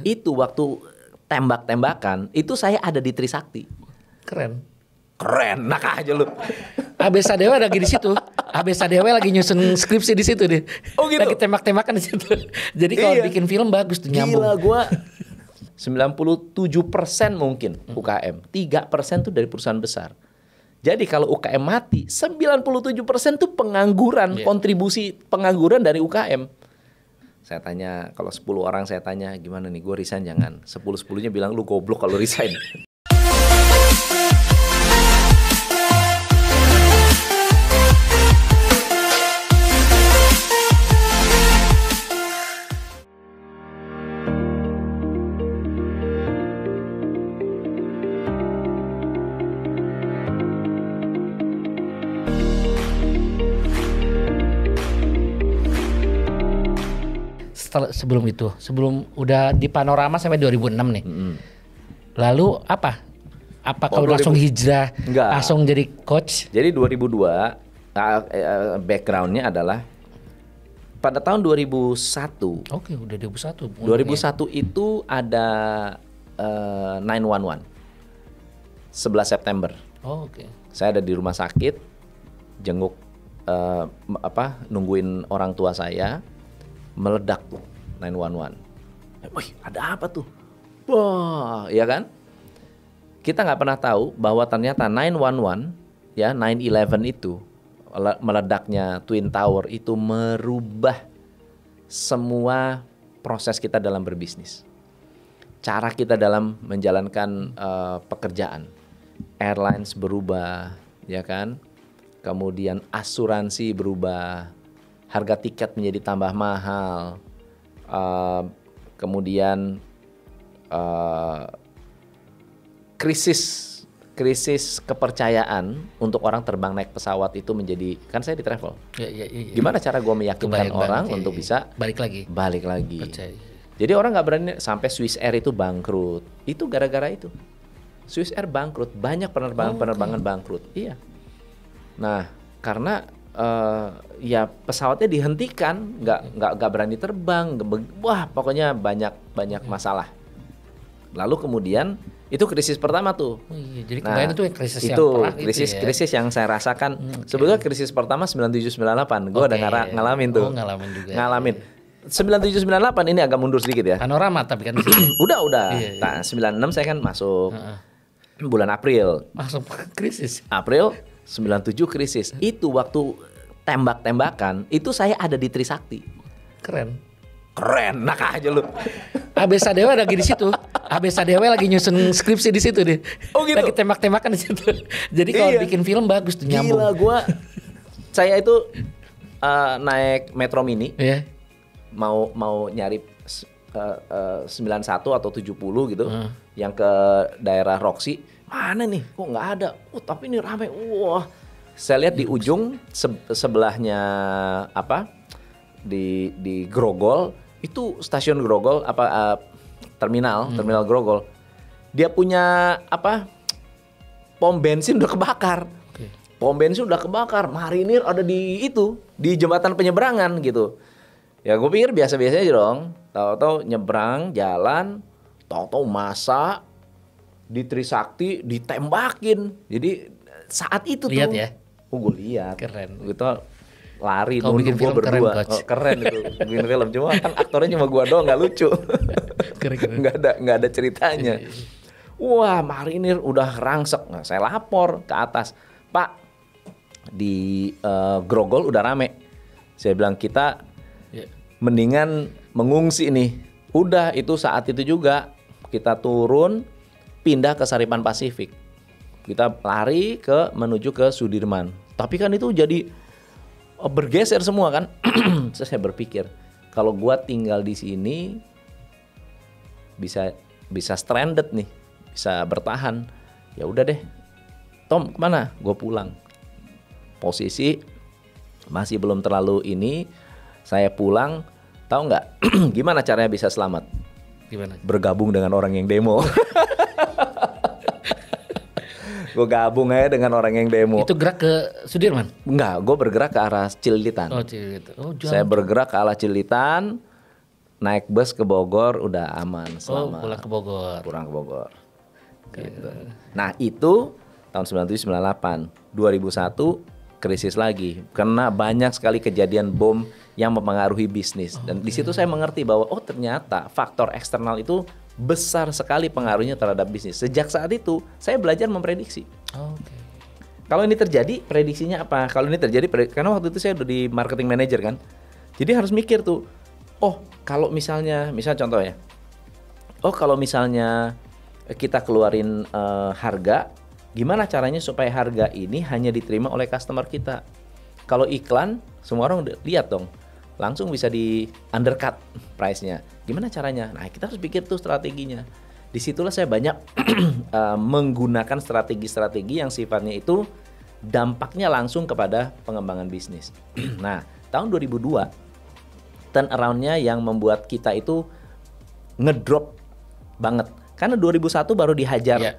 Itu waktu tembak-tembakan itu saya ada di Trisakti. Keren. Enak aja lu. AB Sadewa lagi di situ. AB Sadewa lagi nyusun skripsi di situ deh. Oh gitu. Lagi tembak-tembakan di situ. Jadi kalau bikin film bagus tuh nyambung. Gila gua 97% mungkin UKM, 3% tuh dari perusahaan besar. Jadi kalau UKM mati, 97% tuh pengangguran, kontribusi pengangguran dari UKM. Saya tanya, kalau 10 orang saya tanya, gimana nih gue resign jangan. 10-10-nya bilang lu goblok kalau resign. Sebelum udah di Panorama sampai 2006 nih. Lalu apa? Apakah langsung hijrah? Enggak. Langsung jadi coach? Jadi 2002 backgroundnya adalah pada tahun 2001. Oke, udah 2001. 2001 itu ada 911. 11 September. Oh, oke. Saya ada di rumah sakit, jenguk nungguin orang tua saya. Meledak tuh 911. Wih, ada apa tuh? Wah, ya kan? Kita nggak pernah tahu bahwa ternyata 911 ya 9/11 itu meledaknya Twin Tower itu merubah semua proses kita dalam berbisnis. Cara kita dalam menjalankan pekerjaan. Airlines berubah, ya kan? Kemudian asuransi berubah. Harga tiket menjadi tambah mahal, kemudian krisis kepercayaan untuk orang terbang naik pesawat itu menjadi, kan saya di travel. Ya. Gimana cara gue meyakinkan orang untuk bisa balik lagi. Percaya. Jadi orang nggak berani sampai Swiss Air itu bangkrut. Itu gara-gara itu. Swiss Air bangkrut, banyak penerbangan bangkrut. Iya. Nah, karena ya pesawatnya dihentikan, nggak berani terbang, wah pokoknya banyak masalah. Lalu kemudian itu krisis pertama tuh. Oh iya, jadi kemarin itu krisis yang itu perah krisis yang saya rasakan. Sebetulnya krisis pertama 9798, gue udah ngalamin tuh. Ngalamin juga. Ngalamin. 9798 ini agak mundur sedikit ya. Panorama tapi kan udah. Nah, 96 saya kan masuk bulan April. Masuk krisis. April 97 krisis. Itu waktu tembak-tembakan itu saya ada di Trisakti. Keren, enak aja lu. AB Sadewa lagi di situ. AB Sadewa lagi nyusun skripsi di situ deh. Oh gitu. Lagi tembak-tembakan di situ. Jadi kalau bikin film bagus tuh nyambung. Gila saya itu naik Metro Mini. Yeah. Mau nyari 91 atau 70 gitu. Yang ke daerah Roxy. Mana nih? Kok nggak ada? Tapi ini ramai. Wah, saya lihat di ujung sebelahnya di Grogol itu stasiun Grogol terminal Grogol. Dia punya pom bensin udah kebakar. Pom bensin udah kebakar. Marinir ada di jembatan penyeberangan gitu. Ya gue pikir biasa-biasa aja dong. Tahu-tahu nyebrang jalan, tahu-tahu masa di Trisakti ditembakin. Jadi saat itu lihat tuh. Ya. Gue lihat. Keren. Gitu lari kau bikin film berdua. Keren itu. Bikin film cuma kan aktornya cuma gua doang, nggak lucu. Keren. Nggak ada ceritanya. Wah, marinir udah rangsek. Nah, saya lapor ke atas. Pak, di Grogol udah rame. Saya bilang kita mendingan mengungsi nih. Udah itu saat itu juga kita turun pindah ke Saripan Pasifik. Kita lari menuju ke Sudirman. Tapi kan itu jadi bergeser semua kan. Saya berpikir kalau gua tinggal di sini bisa stranded nih, bisa bertahan. Ya udah deh. Tom, kemana? Gue pulang. Posisi masih belum terlalu ini. Saya pulang. Tahu nggak gimana caranya bisa selamat? Gimana? Bergabung dengan orang yang demo. Gue gabung aja dengan orang yang demo. Itu gerak ke Sudirman? Enggak, gue bergerak ke arah Cililitan. Oh, Cililitan. Oh, saya bergerak ke arah Cililitan, naik bus ke Bogor udah aman selama. Pulang ke Bogor. Pulang ke Bogor. Gitu. Nah itu tahun 97, 98, 2001 krisis lagi karena banyak sekali kejadian bom yang mempengaruhi bisnis. Dan di situ saya mengerti bahwa ternyata faktor eksternal itu besar sekali pengaruhnya terhadap bisnis. Sejak saat itu saya belajar memprediksi. Kalau ini terjadi, prediksinya apa? Kalau ini terjadi, karena waktu itu saya udah di marketing manager kan. Jadi harus mikir tuh. Kalau misalnya contoh ya. Kalau misalnya kita keluarin harga, gimana caranya supaya harga ini hanya diterima oleh customer kita? Kalau iklan, semua orang udah lihat dong, langsung bisa di undercut price-nya. Gimana caranya? Nah, kita harus pikir tuh strateginya. Disitulah saya banyak menggunakan strategi-strategi yang sifatnya itu dampaknya langsung kepada pengembangan bisnis. Nah, tahun 2002, turnaround-nya yang membuat kita itu ngedrop banget. Karena 2001 baru dihajar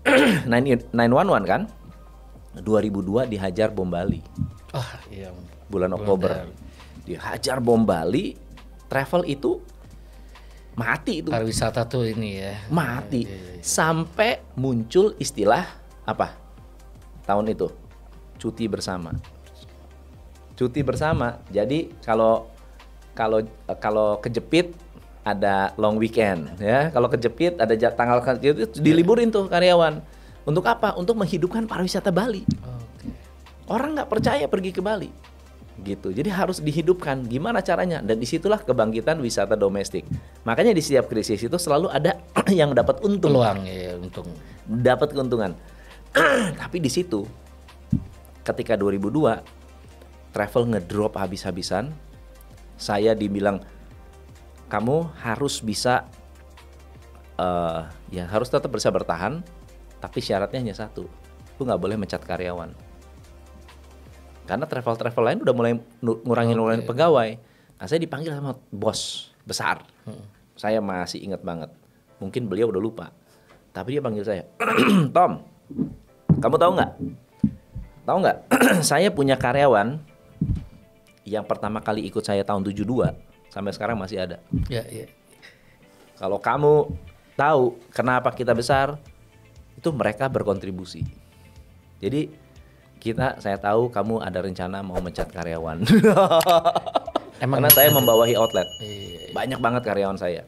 911 kan, 2002 dihajar bom Bali. Bulan Oktober dihajar bom Bali, travel itu mati itu. Pariwisata tuh ini ya. Mati. Sampai muncul istilah apa? Tahun itu cuti bersama. Cuti bersama. Jadi kalau kejepit ada long weekend ya. Kalau kejepit ada tanggal itu diliburin tuh karyawan. Untuk apa? Untuk menghidupkan pariwisata Bali. Orang nggak percaya pergi ke Bali. Gitu. Jadi harus dihidupkan. Gimana caranya? Dan disitulah kebangkitan wisata domestik. Makanya di setiap krisis itu selalu ada yang dapat untung. Peluang ya, untung. Dapat keuntungan. Tapi di situ ketika 2002 travel ngedrop habis-habisan, saya dibilang kamu harus bisa harus tetap bisa bertahan, tapi syaratnya hanya satu, lu nggak boleh mencat karyawan. Karena travel lain udah mulai ngurangin pegawai. Nah, saya dipanggil sama bos besar. Saya masih ingat banget. Mungkin beliau udah lupa. Tapi dia panggil saya, Tom, kamu tahu nggak? Saya punya karyawan yang pertama kali ikut saya tahun 72 sampai sekarang masih ada. Kalau kamu tahu kenapa kita besar, itu mereka berkontribusi. Jadi saya tahu kamu ada rencana mau mencat karyawan. Karena saya membawahi outlet. Banyak banget karyawan saya.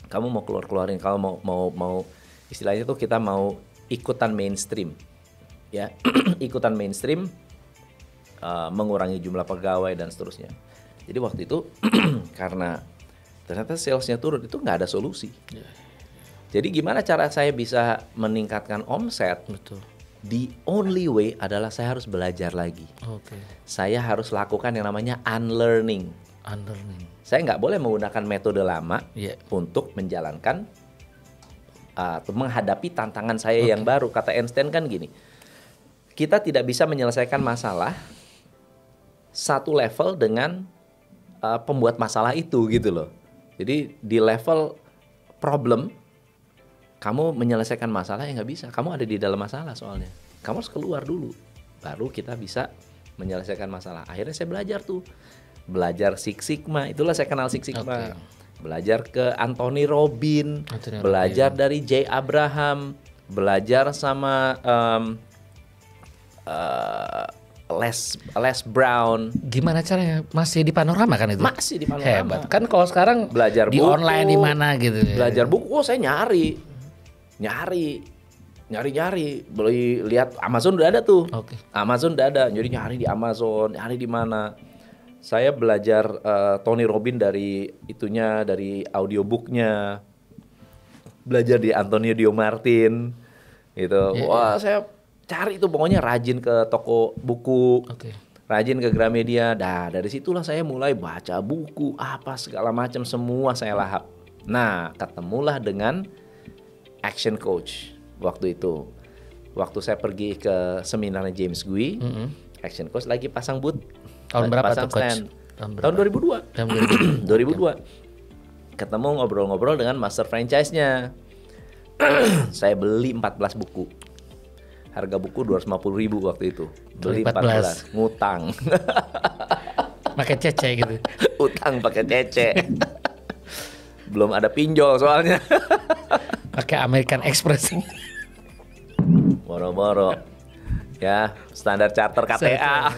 Kamu mau keluarin, kalau mau istilahnya tuh kita mau ikutan mainstream. Ya, ikutan mainstream, mengurangi jumlah pegawai dan seterusnya. Jadi waktu itu karena ternyata salesnya turun, itu nggak ada solusi. Jadi gimana cara saya bisa meningkatkan omset? Betul. The only way adalah saya harus belajar lagi. Saya harus lakukan yang namanya unlearning. Saya nggak boleh menggunakan metode lama untuk menjalankan atau menghadapi tantangan saya yang baru. Kata Einstein kan gini, kita tidak bisa menyelesaikan masalah satu level dengan pembuat masalah itu gitu loh. Jadi di level problem kamu menyelesaikan masalah ya nggak bisa. Kamu ada di dalam masalah soalnya. Kamu harus keluar dulu, baru kita bisa menyelesaikan masalah. Akhirnya saya belajar tuh, belajar Six Sigma. Itulah saya kenal Six Sigma. Belajar ke Anthony Robbins, belajar dari Jay Abraham, belajar sama Les Brown. Gimana caranya? Masih di Panorama kan itu? Masih di Panorama. Hebat. Kan kalau sekarang belajar di buku, online di mana gitu. Belajar buku, saya nyari. Beli, lihat Amazon udah ada tuh. Amazon udah ada. Jadi nyari di Amazon, nyari di mana. Saya belajar Tony Robbins dari audiobooknya. Belajar di Antonio Dio Martin gitu. Saya cari itu, pokoknya rajin ke toko buku, rajin ke Gramedia. Dari situlah saya mulai baca buku, apa segala macam, semua saya lahap. Nah, ketemulah dengan action coach waktu itu. Waktu saya pergi ke seminarnya James Gui, action coach lagi pasang booth. Tahun berapa tuh coach? Tahun 2002. 2002. Ketemu ngobrol-ngobrol dengan master franchise-nya. Saya beli 14 buku. Harga buku 250.000 waktu itu. Beli 14, ngutang. Pakai cece gitu. Utang pakai cece. Belum ada pinjol soalnya. Pakai American Express. Boro-boro. Ya, standar charter KTA.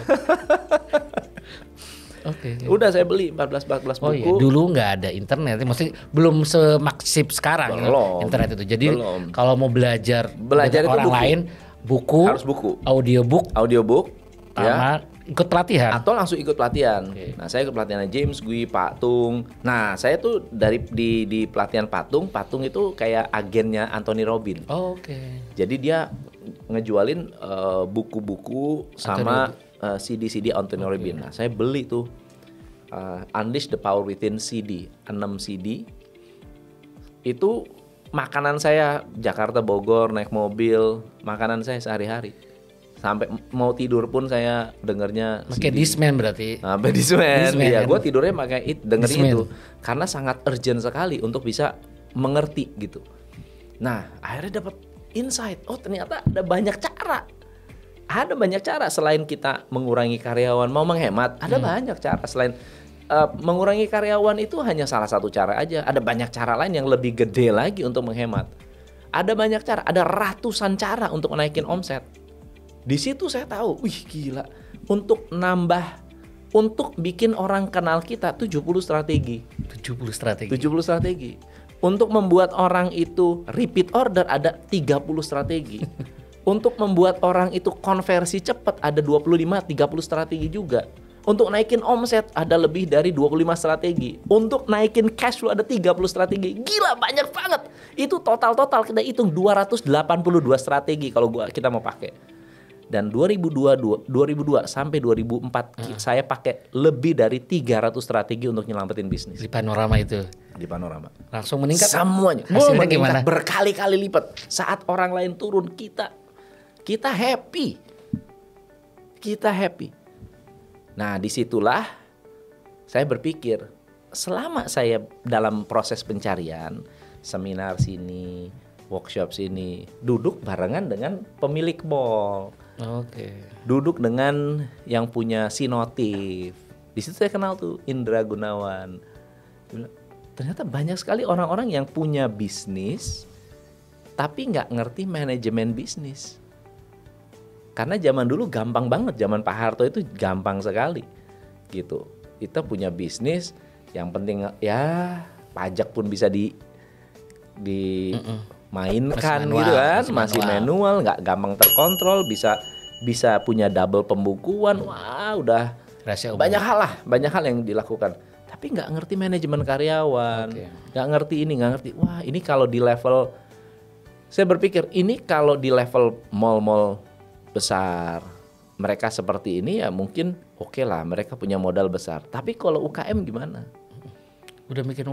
Oke. Udah saya beli 14 buku. Oh iya, dulu nggak ada internet, maksudnya belum semasif sekarang Belum. internet itu. Jadi Belum. kalau mau belajar itu orang buku. lain, buku, Harus buku. audiobook, ya. sama ikut pelatihan. Atau langsung ikut pelatihan. Oke. Nah, saya ikut pelatihan James Gui, Pak Tung. Nah, saya tuh di pelatihan Pak Tung itu kayak agennya Anthony Robbins. Oh, oke. Jadi dia ngejualin buku-buku sama CD-CD Anthony Robbins. Nah, saya beli tuh Unleash the Power Within CD, 6 CD. Itu makanan saya Jakarta Bogor naik mobil, makanan saya sehari-hari. Sampai mau tidur pun saya dengernya Pakai Discman berarti. Sampai Discman. Iya, kan? gue tidurnya pakai dengerin Discman. itu karena sangat urgent sekali untuk bisa mengerti gitu. Nah, akhirnya dapat insight. Oh, ternyata ada banyak cara. Ada banyak cara selain kita mengurangi karyawan, mau menghemat. Ada banyak cara selain mengurangi karyawan itu hanya salah satu cara aja. Ada banyak cara lain yang lebih gede lagi untuk menghemat. Ada banyak cara, ada ratusan cara untuk naikin omset. Di situ saya tahu, wih gila. Untuk bikin orang kenal kita 70 strategi. 70 strategi. 70 strategi. Untuk membuat orang itu repeat order ada 30 strategi. Untuk membuat orang itu konversi cepat ada 25-30 strategi juga. Untuk naikin omset ada lebih dari 25 strategi. Untuk naikin cash flow ada 30 strategi. Gila banyak banget. Itu total kita hitung 282 strategi kalau kita mau pakai. Dan 2002 sampai 2004 saya pakai lebih dari 300 strategi untuk nyelamatin bisnis. Di Panorama itu. Di Panorama. Langsung meningkat. Semuanya. Hasilnya Meningkat gimana? berkali-kali lipat. Saat orang lain turun kita happy. Kita happy. Nah, disitulah saya berpikir selama saya dalam proses pencarian, seminar sini, workshop sini, duduk barengan dengan pemilik mall. Oke. Duduk dengan yang punya Sinotif. Di situ saya kenal tuh Indra Gunawan. Dia bilang, ternyata banyak sekali orang-orang yang punya bisnis tapi nggak ngerti manajemen bisnis. Karena zaman dulu gampang banget, zaman Pak Harto itu gampang sekali gitu. Kita punya bisnis, yang penting ya pajak pun bisa mainkan gitu kan, masih manual, nggak gampang terkontrol, bisa punya double pembukuan, wah udah banyak hal yang dilakukan, tapi nggak ngerti manajemen karyawan, nggak ngerti ini, nggak ngerti, wah ini kalau di level, saya berpikir ini kalau di level mall-mall besar, mereka seperti ini ya mungkin oke lah, mereka punya modal besar, tapi kalau UKM gimana? Udah bikin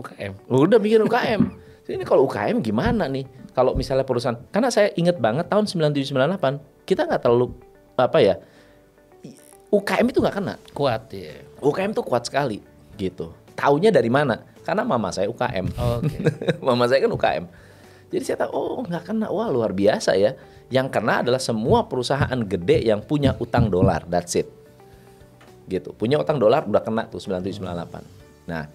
UKM. Ini kalau UKM gimana nih? Kalau misalnya perusahaan, karena saya ingat banget tahun 97-98 kita nggak terlalu UKM itu nggak kena. Kuat ya. UKM tuh kuat sekali gitu. Taunya dari mana? Karena mama saya UKM. Oke. Mama saya kan UKM. Jadi saya tahu, oh nggak kena, wah luar biasa ya. Yang kena adalah semua perusahaan gede yang punya utang dolar, that's it. Gitu. Punya utang dolar udah kena tuh 97-98. Nah,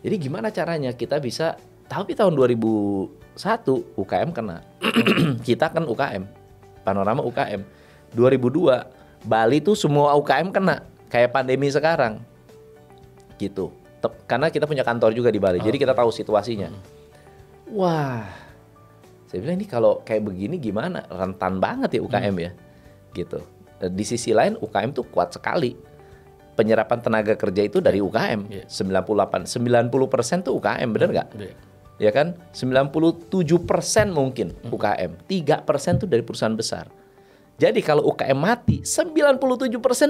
jadi gimana caranya kita bisa? Tapi tahun 2001 UKM kena. Kita kan UKM, Panorama UKM. 2002 Bali tuh semua UKM kena, kayak pandemi sekarang. Gitu. Karena kita punya kantor juga di Bali, jadi kita tahu situasinya. Wah, saya bilang ini kalau kayak begini gimana? Rentan banget ya UKM ya. Gitu. Di sisi lain UKM tuh kuat sekali. Penyerapan tenaga kerja itu dari UKM. 90% tuh UKM, bener nggak? Ya kan, 97% mungkin UKM, 3% tuh dari perusahaan besar. Jadi kalau UKM mati, 97%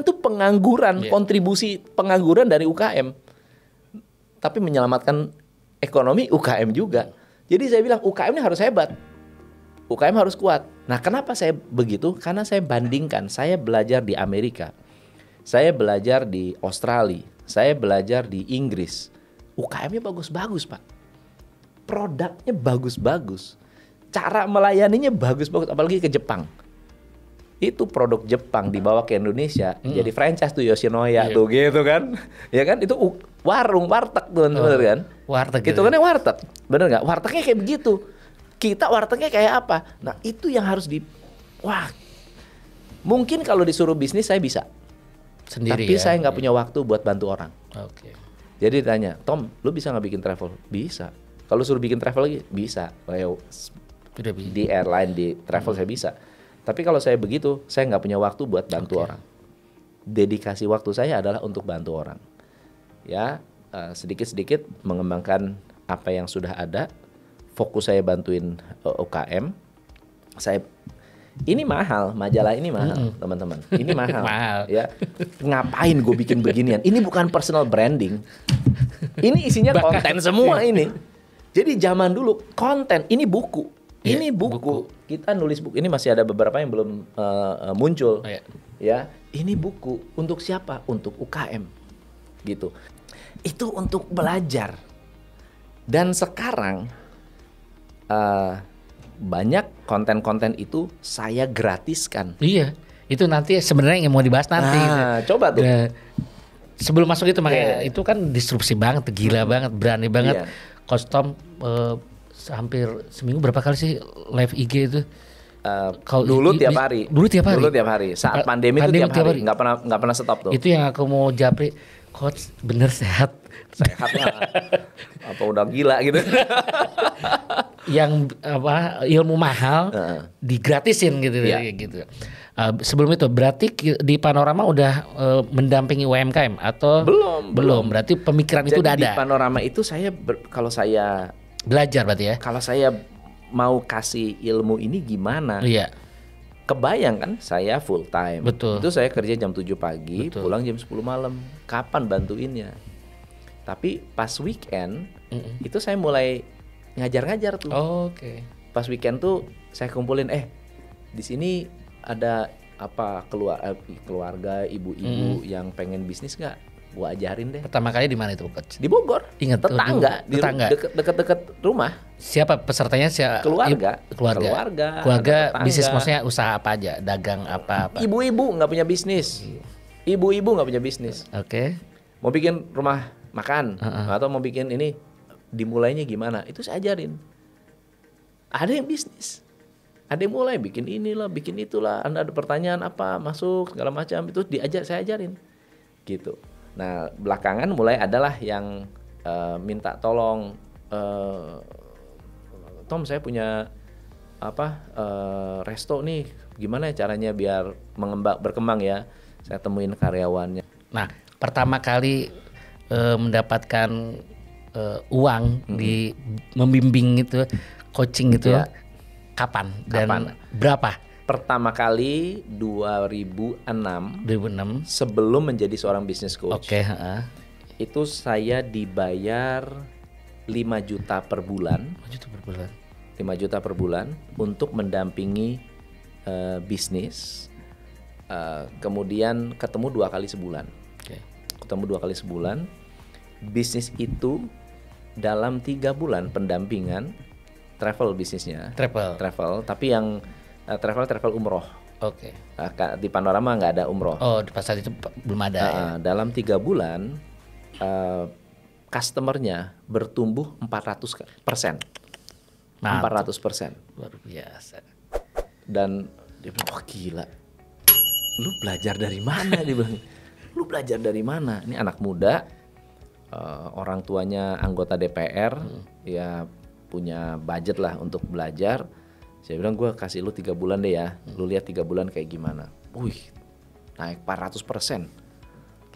tuh pengangguran, kontribusi pengangguran dari UKM. Tapi menyelamatkan ekonomi UKM juga. Jadi saya bilang UKM ini harus hebat, UKM harus kuat. Nah, kenapa saya begitu? Karena saya bandingkan, saya belajar di Amerika, saya belajar di Australia, saya belajar di Inggris. UKM-nya bagus-bagus, Pak. Produknya bagus-bagus, cara melayaninya bagus-bagus, apalagi ke Jepang. Itu produk Jepang dibawa ke Indonesia, jadi franchise tuh Yoshinoya tuh gitu kan. Ya kan, itu warung, warteg tuh kan. Warteg gitu. Hitungannya warteg. Bener nggak? Wartegnya kayak begitu. Kita wartegnya kayak apa? Nah itu yang harus wah, mungkin kalau disuruh bisnis saya bisa. Sendiri tapi ya. saya nggak punya waktu buat bantu orang. Oke. Jadi ditanya, Tom, lu bisa nggak bikin travel? Bisa. Kalau suruh bikin travel lagi, bisa. Udah bisa. Di airline, di travel saya bisa. Tapi kalau saya begitu, saya nggak punya waktu buat bantu orang. Dedikasi waktu saya adalah untuk bantu orang. Ya, sedikit-sedikit mengembangkan apa yang sudah ada. Fokus saya bantuin UKM. Ini mahal, majalah ini mahal, teman-teman. Ini mahal. Mahal. Ya, ngapain gue bikin beginian? Ini bukan personal branding. Ini isinya konten semua ini. Jadi zaman dulu konten, ini buku. Ini buku. Kita nulis buku. Ini masih ada beberapa yang belum muncul. Ya, ini buku untuk siapa? Untuk UKM. Gitu. Itu untuk belajar. Dan sekarang banyak konten-konten itu saya gratiskan. Iya, itu nanti sebenarnya yang mau dibahas nanti. Coba tuh. Sebelum masuk itu makanya itu kan disrupsi banget, gila banget, berani banget. Coach Tom hampir seminggu berapa kali sih live IG itu? Dulu tiap hari. Dulu tiap hari. Saat pandemi itu tiap hari. Nggak pernah stop tuh. Itu yang aku mau japri, Coach bener sehat. Sehat lah. Apa udah gila gitu. Yang ilmu mahal digratisin gitu gitu. Sebelum itu berarti di Panorama udah mendampingi UMKM atau belum? Berarti pemikiran itu udah ada. Di Panorama itu saya kalau saya belajar berarti ya. Kalau saya mau kasih ilmu ini gimana? Iya. Kebayang kan saya full time. Betul. Itu saya kerja jam 7 pagi, pulang jam 10 malam. Kapan bantuinnya? Tapi pas weekend itu saya mulai ngajar-ngajar tuh. Oke. Pas weekend tuh saya kumpulin di sini ada apa keluarga ibu-ibu yang pengen bisnis nggak? Gua ajarin deh. Pertama kali di mana itu, Coach? Di Bogor. Ingat tetangga. Deket-deket rumah. Siapa pesertanya? Keluarga. Bisnis maksudnya usaha apa aja? Dagang apa? Ibu-ibu nggak punya bisnis. Ibu-ibu nggak punya bisnis. Oke. Mau bikin rumah makan atau mau bikin ini, dimulainya gimana? Itu saya ajarin. Ada yang bisnis, ada yang mulai bikin inilah, bikin itulah. Anda ada pertanyaan apa, masuk segala macam itu saya ajarin, gitu. Nah belakangan mulai adalah yang minta tolong, Tom saya punya resto nih, gimana ya caranya biar berkembang ya? Saya temuin karyawannya. Nah pertama kali mendapatkan uang di membimbing itu, coaching itu kapan dan berapa? Pertama kali 2006 sebelum menjadi seorang business coach. Itu saya dibayar 5 juta per bulan. 5 juta per bulan untuk mendampingi bisnis. Kemudian ketemu 2 kali sebulan. Ketemu 2 kali sebulan. Bisnis itu dalam 3 bulan pendampingan travel bisnisnya. Travel, tapi yang travel umroh. Di Panorama nggak ada umroh. Pas saat itu belum ada. Dalam 3 bulan customernya bertumbuh 400%. 400%. Luar biasa. Dan dia bilang, wah gila. Lu belajar dari mana? Dia bilang, lu belajar dari mana? Ini anak muda. Orang tuanya anggota DPR, ya punya budget lah untuk belajar. Saya bilang gue kasih lu 3 bulan deh ya, lu lihat 3 bulan kayak gimana. Wih, naik 400%.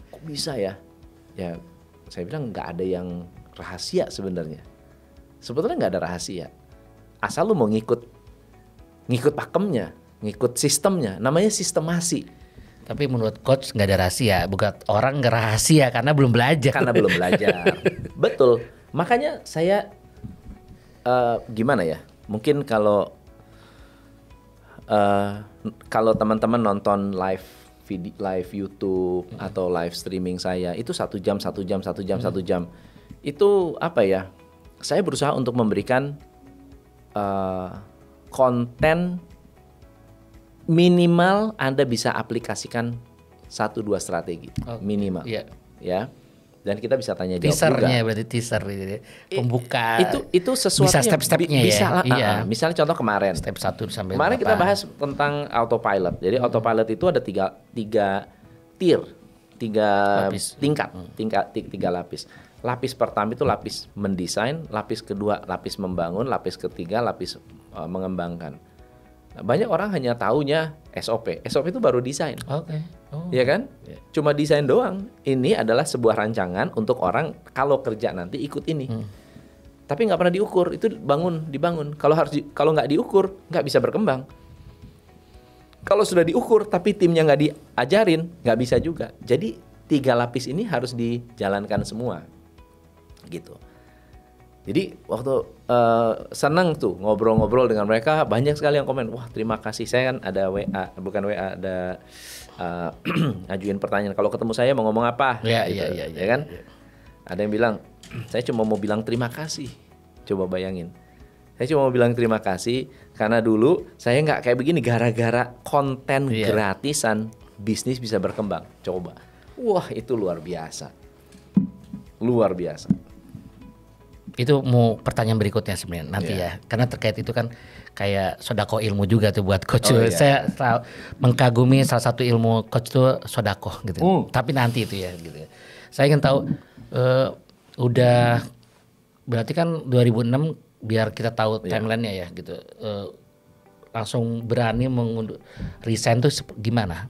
Kok bisa ya? Ya saya bilang nggak ada yang rahasia sebenarnya. Sebetulnya nggak ada rahasia. Asal lu mau ngikut pakemnya, ngikut sistemnya. Namanya sistemasi. Tapi menurut coach nggak ada rahasia, bukan orang nggak rahasia karena belum belajar. Betul. Makanya saya gimana ya? Mungkin kalau teman-teman nonton live YouTube atau live streaming saya itu 1 jam. Itu apa ya? Saya berusaha untuk memberikan konten minimal Anda bisa aplikasikan 1-2 strategi minimal. Ya. dan kita bisa tanya jawab teasernya juga. berarti teaser gitu. Pembuka. Itu sesuatu bisa step-stepnya bisa ya. Iya. Misalnya contoh kemarin. Step 1 sampai Kemarin berapa? kita bahas tentang autopilot. Jadi autopilot itu ada tiga tier, tiga lapis. tiga lapis. Lapis pertama itu lapis mendesain, lapis kedua lapis membangun, lapis ketiga lapis mengembangkan. Nah, banyak orang hanya taunya SOP. SOP itu baru desain. Oke. Oh. Ya kan? Cuma desain doang. Ini adalah sebuah rancangan untuk orang kalau kerja nanti ikut ini. Tapi nggak pernah diukur. Itu dibangun. Kalau nggak diukur, nggak bisa berkembang. Kalau sudah diukur tapi timnya nggak diajarin, nggak bisa juga. Jadi 3 lapis ini harus dijalankan semua. Gitu. Jadi waktu senang tuh ngobrol-ngobrol dengan mereka, banyak sekali yang komen, wah terima kasih, saya kan ada ada ngajuin pertanyaan, kalau ketemu saya mau ngomong apa, Ya, gitu, ya kan? Ya. Ada yang bilang, saya cuma mau bilang terima kasih, coba bayangin, saya cuma mau bilang terima kasih karena dulu saya nggak kayak begini, gara-gara konten gratisan bisnis bisa berkembang, coba, wah itu luar biasa, luar biasa. Itu mau pertanyaan berikutnya sebenarnya nanti ya, karena terkait itu kan kayak sodako ilmu juga tuh buat coach. Saya mengagumi salah satu ilmu coach tuh sodako gitu. Tapi nanti itu ya gitu. Saya ingin tahu udah berarti kan 2006 biar kita tahu timelinenya ya gitu. Langsung berani resign tuh gimana?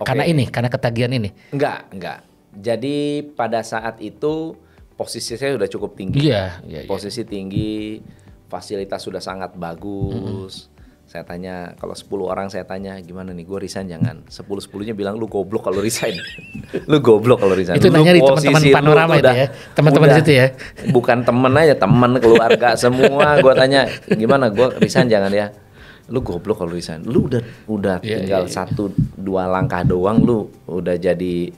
Karena ketagihan ini. Enggak. Jadi pada saat itu posisi saya sudah cukup tinggi. Iya. Posisi tinggi, fasilitas sudah sangat bagus. Saya tanya, kalau 10 orang saya tanya, gimana nih, gue resign jangan. 10-10-nya bilang, lu goblok kalau resign. Lu goblok kalau resign. Itu nanya di teman-teman Panorama itu ya. Teman-teman di situ ya. Bukan temen aja, teman, keluarga, semua. Gue tanya, gimana, gue resign jangan ya. Lu goblok kalau resign. Lu udah tinggal 1-2 langkah doang, lu udah jadi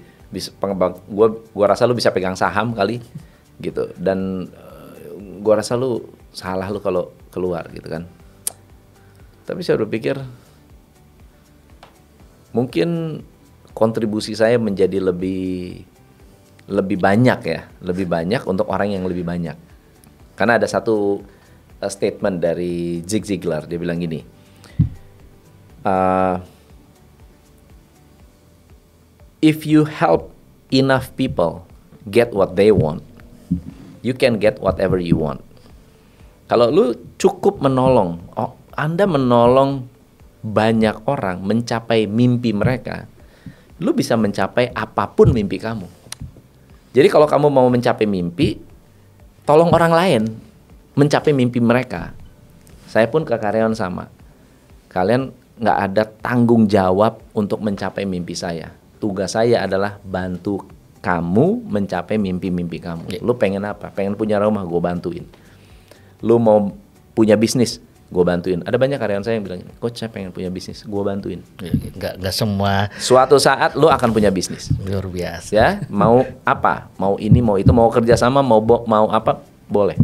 gua rasa lu bisa pegang saham kali gitu, dan gua rasa lu salah lu kalau keluar gitu kan. Tapi saya berpikir mungkin kontribusi saya menjadi lebih banyak ya, lebih banyak untuk orang yang lebih banyak. Karena ada satu statement dari Zig Ziglar, dia bilang gini, if you help enough people get what they want, you can get whatever you want. Kalau lu cukup menolong, Anda menolong banyak orang mencapai mimpi mereka, lu bisa mencapai apapun mimpi kamu. Jadi kalau kamu mau mencapai mimpi, tolong orang lain mencapai mimpi mereka. Saya pun ke karyawan sama. Kalian nggak ada tanggung jawab untuk mencapai mimpi saya. Tugas saya adalah bantu kamu mencapai mimpi-mimpi kamu. Lu pengen apa? Pengen punya rumah, gue bantuin. Lu mau punya bisnis, gue bantuin. Ada banyak karyawan saya yang bilang, coach saya pengen punya bisnis, gue bantuin. Nggak semua. Suatu saat lu akan punya bisnis. Luar biasa. Ya, mau apa? Mau ini, mau itu, mau kerjasama, mau apa? Boleh.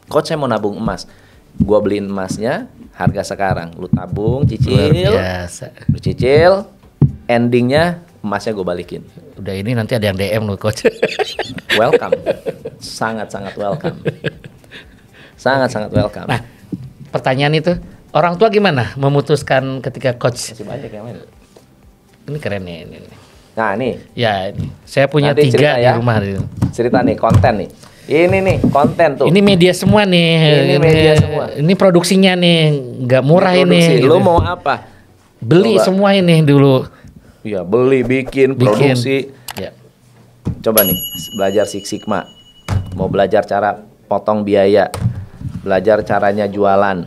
Coach saya mau nabung emas, gue beliin emasnya harga sekarang. Lu tabung, cicil. Luar biasa. Lu cicil. Endingnya emasnya gue balikin. Udah ini nanti ada yang DM lu coach. Welcome. Sangat-sangat welcome. Sangat-sangat welcome. Nah, pertanyaan itu, orang tua gimana memutuskan ketika coach? Masih banyak yang main. Ini keren nih ini. Nah, nih. Ya, ini. Saya punya Nanti 3 di rumah. Cerita nih, konten nih. Ini nih, konten tuh. Ini media semua nih. Ini media semua. Ini produksinya nih, nggak murah ini. Lu mau apa? Beli semua ini dulu. Iya, beli, bikin, produksi. Ya. Coba nih, belajar Six Sigma. Mau belajar cara potong biaya. Belajar caranya jualan.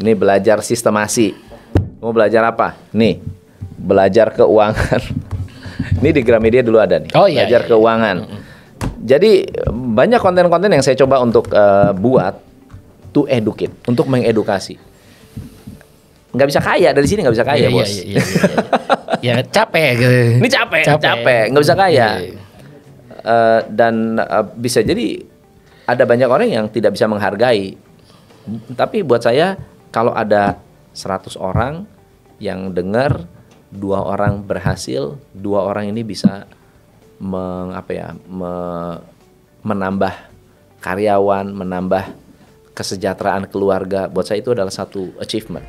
Ini belajar sistemasi. Mau belajar apa? Nih, belajar keuangan. Ini di Gramedia dulu ada nih. Oh, iya, belajar iya. keuangan. Jadi banyak konten-konten yang saya coba untuk buat to educate, untuk mengedukasi. Nggak bisa kaya dari sini, nggak bisa kaya, bos. Iya. Ya capek gitu. Ini capek, nggak bisa kaya. Dan bisa jadi ada banyak orang yang tidak bisa menghargai. Tapi buat saya, kalau ada 100 orang yang dengar, 2 orang berhasil, 2 orang ini bisa menambah karyawan, menambah kesejahteraan keluarga, buat saya itu adalah satu achievement.